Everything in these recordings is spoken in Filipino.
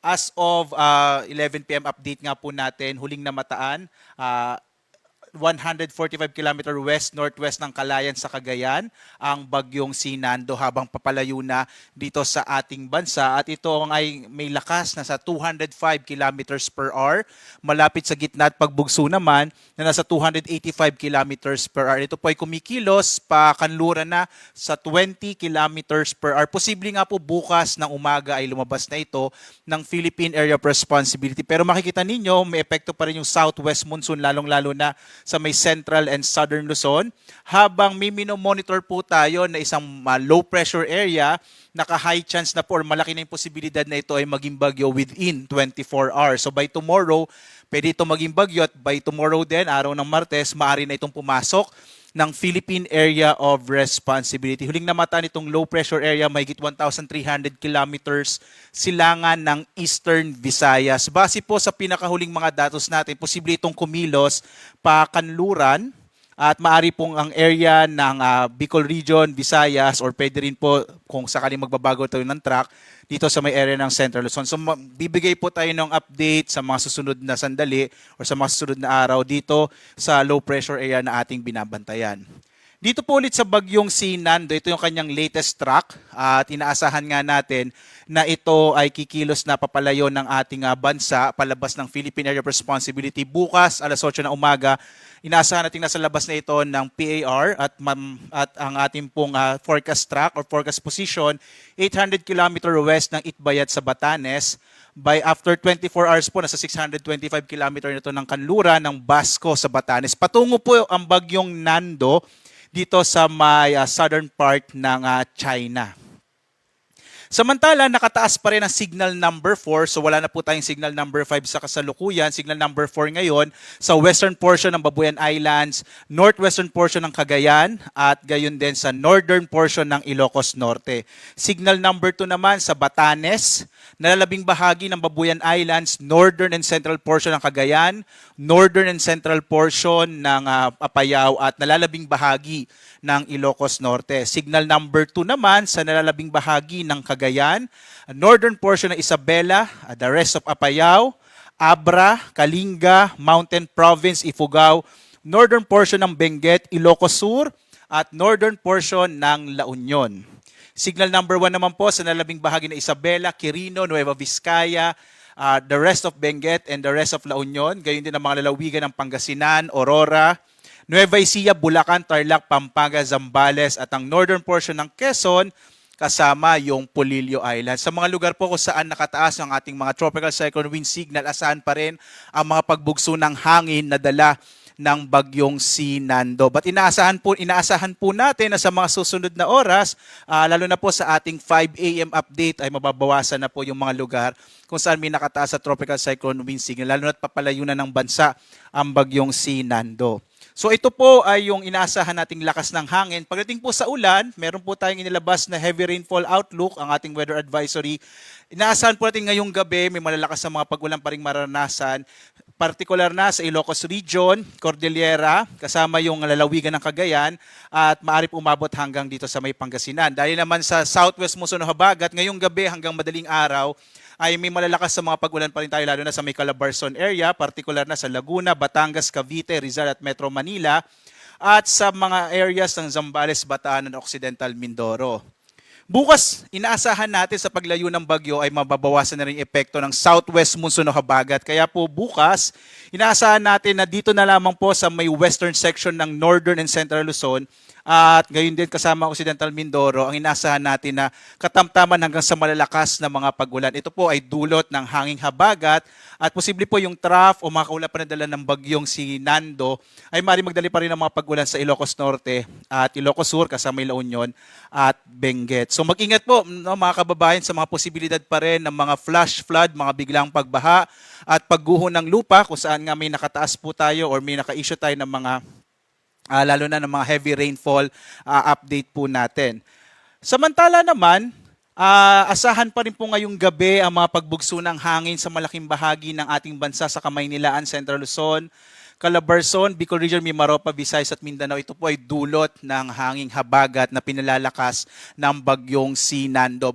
As of 11 p.m. update nga po natin, huling namataan, 145 km west-northwest ng Calayan sa Cagayan ang bagyong si Nando habang papalayo na dito sa ating bansa at ito ay may lakas na sa 205 km/h malapit sa gitna at pagbugso naman na nasa 285 km/h. Ito po ay kumikilos pa kanluran na sa 20 km/h. Posible nga po bukas ng umaga ay lumabas na ito ng Philippine Area of Responsibility. Pero makikita ninyo may epekto pa rin yung southwest monsoon lalong-lalo na sa may central and southern Luzon. Habang may minomonitor po tayo na isang low pressure area, naka-high chance na po or malaki na yung posibilidad na ito ay maging bagyo within 24 hours. So by tomorrow, pwede ito maging bagyo at by tomorrow din, araw ng Martes, maaari na itong pumasok ng Philippine Area of Responsibility. Huling namataan itong low pressure area, mahigit 1,300 kilometers silangan ng Eastern Visayas. Base po sa pinakahuling mga datos natin, posible itong kumilos pa kanluran at maaari pong ang area ng Bicol Region, Visayas, or pwede rin po kung sakaling magbabago tayo ng track dito sa may area ng Central Luzon. So bibigay po tayo ng update sa mga susunod na sandali or sa mga susunod na araw dito sa low pressure area na ating binabantayan. Dito po ulit sa bagyong si Nando, ito yung kanyang latest track at inaasahan nga natin na ito ay kikilos na papalayo ng ating bansa palabas ng Philippine Area of Responsibility bukas alas 8 ng umaga. Inaasahan natin nasa labas na ito ng PAR at ang ating pong forecast track or forecast position 800 km west ng Itbayat sa Batanes. By after 24 hours po, nasa 625 km nito ng kanluran ng Basco sa Batanes. Patungo po ang bagyong Nando dito sa may southern part ng China. Samantala, nakataas pa rin ang signal number 4. So wala na po tayong signal number 5 sa kasalukuyan. Signal number 4 ngayon sa western portion ng Babuyan Islands, northwestern portion ng Cagayan, at gayon din sa northern portion ng Ilocos Norte. Signal number 2 naman sa Batanes, nalalabing bahagi ng Babuyan Islands, northern and central portion ng Cagayan, northern and central portion ng Apayao, at nalalabing bahagi ng Ilocos Norte. Signal number 2 naman sa nalalabing bahagi ng Cagayan, northern portion ng Isabela, the rest of Apayao, Abra, Kalinga, Mountain Province, Ifugao, northern portion ng Benguet, Ilocos Sur, at northern portion ng La Union. Signal number 1 naman po sa nalalabing bahagi ng Isabela, Quirino, Nueva Vizcaya, the rest of Benguet, and the rest of La Union. Gayon din ang mga lalawigan ng Pangasinan, Aurora, Nueva Ecija, Bulacan, Tarlac, Pampanga, Zambales, at ang northern portion ng Quezon kasama yung Polillo Island. Sa mga lugar po kung saan nakataas ang ating mga tropical cyclone wind signal, asahan pa rin ang mga pagbugso ng hangin na dala ng bagyong si Nando. But inaasahan po natin na sa mga susunod na oras, lalo na po sa ating 5 a.m. update ay mababawasan na po yung mga lugar kung saan may nakataas sa tropical cyclone wind signal, lalo na't papalayo na ng bansa ang bagyong si Nando. So ito po ay yung inaasahan nating lakas ng hangin. Pagdating po sa ulan, meron po tayong inilabas na heavy rainfall outlook, ang ating weather advisory. Inaasahan po natin ngayong gabi, may malalakas na mga pag-ulan pa rin maranasan, partikular na sa Ilocos Region, Cordillera, kasama yung lalawigan ng Cagayan, at maaari po umabot hanggang dito sa may Pangasinan. Dahil naman sa southwest Muson Habagat, ngayong gabi hanggang madaling araw, ay may malalakas sa mga pag-ulan pa rin tayo, lalo na sa may Calabarzon area, partikular na sa Laguna, Batangas, Cavite, Rizal at Metro Manila, at sa mga areas ng Zambales, Bataan at Occidental Mindoro. Bukas, inaasahan natin sa paglayo ng bagyo ay mababawasan na rin yung epekto ng southwest monsoon o habagat. Kaya po bukas, inaasahan natin na dito na lamang po sa may western section ng northern and central Luzon at gayon din kasama Occidental Mindoro, ang inaasahan natin na katamtaman hanggang sa malalakas na mga pag-ulan. Ito po ay dulot ng hanging habagat at posible po yung trough o mga kaulap na dala ng bagyong si Nando ay maaaring magdali pa rin ng mga pag-ulan sa Ilocos Norte at Ilocos Sur kasama La Union at Benguet. So mag-ingat po mga kababayan sa mga posibilidad pa rin ng mga flash flood, mga biglang pagbaha at pagguho ng lupa kung saan nga may nakataas po tayo or may naka-issue tayo ng mga lalo na ng mga heavy rainfall update po natin. Samantala naman, asahan pa rin po ngayong gabi ang mga pagbugso ng hangin sa malaking bahagi ng ating bansa sa Kamaynilaan, Central Luzon, Calabarzon, Bicol Region, Mimaropa, Visayas at Mindanao. Ito po ay dulot ng hanging habagat na pinalalakas ng bagyong si Nando.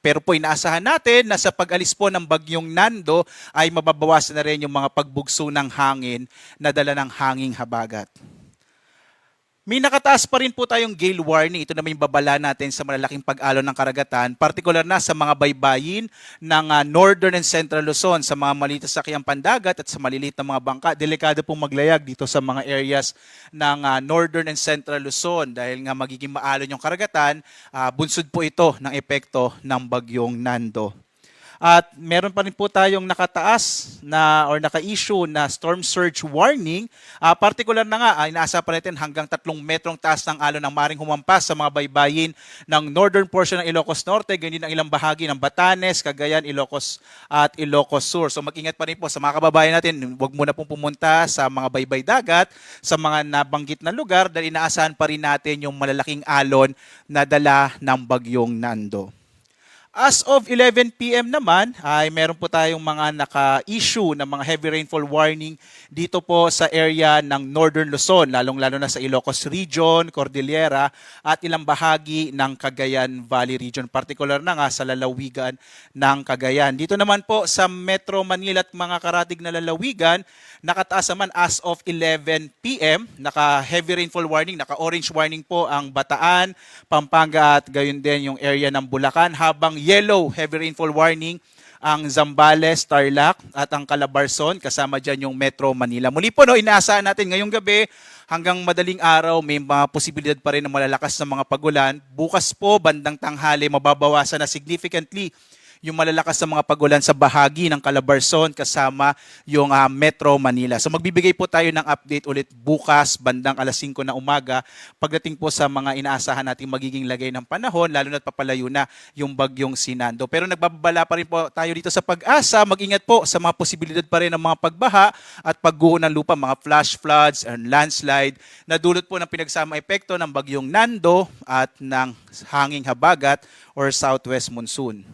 Pero po inaasahan natin na sa pag-alis po ng bagyong Nando ay mababawasan na rin yung mga pagbugso ng hangin na dala ng hanging habagat. May nakataas pa rin po tayong gale warning. Ito naman yung babala natin sa malalaking pag-alon ng karagatan, partikular na sa mga baybayin ng Northern and Central Luzon, sa mga maliit na sakyang pandagat at sa maliliit na mga bangka. Delikado pong maglayag dito sa mga areas ng Northern and Central Luzon dahil nga magiging maalon yung karagatan. Bunsod po ito ng epekto ng bagyong Nando. At meron pa rin po tayong nakataas na or naka-issue na storm surge warning. Partikular na nga, inaasa pa natin hanggang 3 metrong taas ng alon ng maring humampas sa mga baybayin ng northern portion ng Ilocos Norte, ganyan ang ilang bahagi ng Batanes, Cagayan, Ilocos at Ilocos Sur. So mag-ingat pa rin po sa mga kababayan natin, huwag muna pong pumunta sa mga baybay dagat, sa mga nabanggit na lugar dahil inaasahan pa rin natin yung malalaking alon na dala ng bagyong Nando. As of 11 PM naman, ay meron po tayong mga naka-issue ng mga heavy rainfall warning dito po sa area ng Northern Luzon, lalong-lalo na sa Ilocos Region, Cordillera at ilang bahagi ng Cagayan Valley Region, particular na nga sa lalawigan ng Cagayan. Dito naman po sa Metro Manila at mga karatig na lalawigan, nakataas naman as of 11 PM, naka-heavy rainfall warning, naka-orange warning po ang Bataan, Pampanga at gayon din yung area ng Bulacan, habang yellow heavy rainfall warning ang Zambales, Tarlac at ang Calabarzon, kasama dyan yung Metro Manila. Muli po, inaasahan natin ngayong gabi hanggang madaling araw may mga posibilidad pa rin ng malalakas na mga pagulan. Bukas po, bandang tanghali, mababawasan na significantly yung malalakas na mga pagulan sa bahagi ng Calabarzon kasama yung Metro Manila. So magbibigay po tayo ng update ulit bukas bandang alas 5 na umaga pagdating po sa mga inaasahan nating magiging lagay ng panahon, lalo na't papalayo na yung bagyong si Nando. Pero nagbabala pa rin po tayo dito sa Pag-asa. Mag-ingat po sa mga posibilidad pa rin ng mga pagbaha at pagguho ng lupa, mga flash floods and landslide na dulot po ng pinagsama epekto ng bagyong Nando at ng hanging habagat or southwest monsoon.